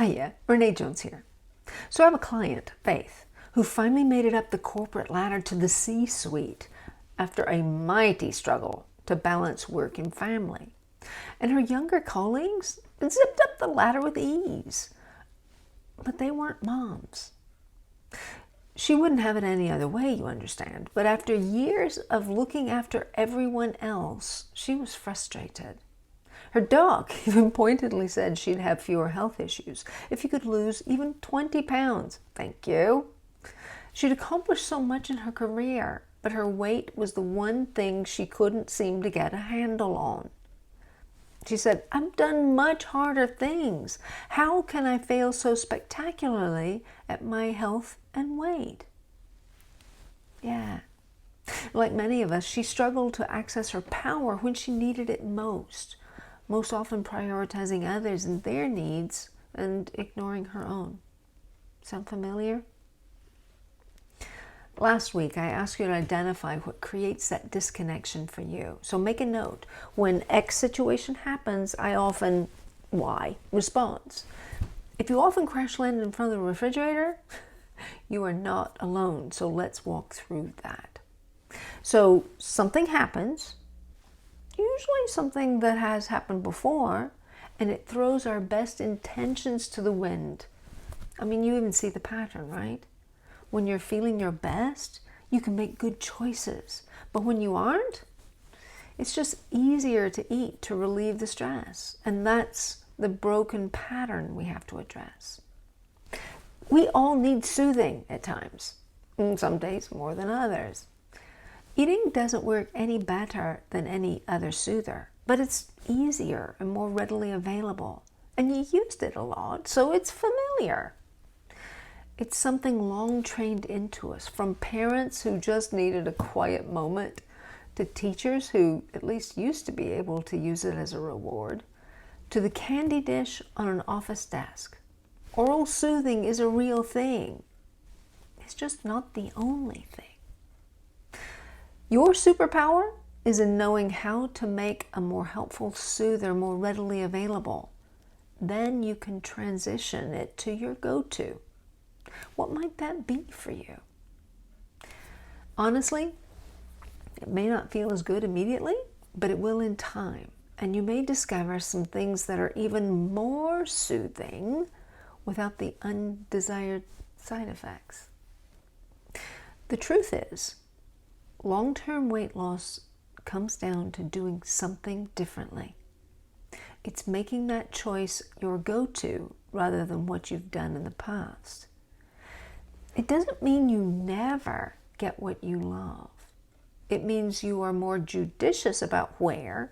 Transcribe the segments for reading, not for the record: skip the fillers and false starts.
Hiya, Renee Jones here. So I have a client, Faith, who finally made it up the corporate ladder to the C-suite after a mighty struggle to balance work and family. And her younger colleagues zipped up the ladder with ease. But they weren't moms. She wouldn't have it any other way, you understand. But after years of looking after everyone else, she was frustrated. Her doc even pointedly said she'd have fewer health issues if you could lose even 20 pounds. Thank you. She'd accomplished so much in her career, but her weight was the one thing she couldn't seem to get a handle on. She said, I've done much harder things. How can I fail so spectacularly at my health and weight? Yeah. Like many of us, she struggled to access her power when she needed it most often prioritizing others and their needs and ignoring her own. Sound familiar? Last week, I asked you to identify what creates that disconnection for you. So make a note. When X situation happens, I often Y responds. If you often crash land in front of the refrigerator, you are not alone. So let's walk through that. So something happens, usually something that has happened before, and it throws our best intentions to the wind. I mean, you even see the pattern, right? When you're feeling your best, you can make good choices. But when you aren't, it's just easier to eat to relieve the stress. And that's the broken pattern we have to address. We all need soothing at times, and some days more than others. Eating doesn't work any better than any other soother, but it's easier and more readily available. And you used it a lot, so it's familiar. It's something long trained into us, from parents who just needed a quiet moment, to teachers who at least used to be able to use it as a reward, to the candy dish on an office desk. Oral soothing is a real thing. It's just not the only thing. Your superpower is in knowing how to make a more helpful soother more readily available. Then you can transition it to your go-to. What might that be for you? Honestly, it may not feel as good immediately, but it will in time. And you may discover some things that are even more soothing without the undesired side effects. The truth is, long-term weight loss comes down to doing something differently. It's making that choice your go-to rather than what you've done in the past. It doesn't mean you never get what you love. It means you are more judicious about where,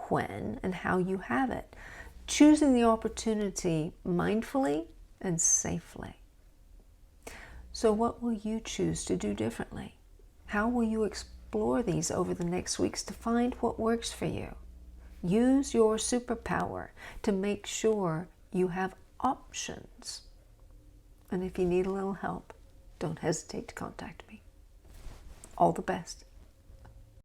when, and how you have it, choosing the opportunity mindfully and safely. So what will you choose to do differently? How will you explore these over the next weeks to find what works for you? Use your superpower to make sure you have options. And if you need a little help, don't hesitate to contact me. All the best.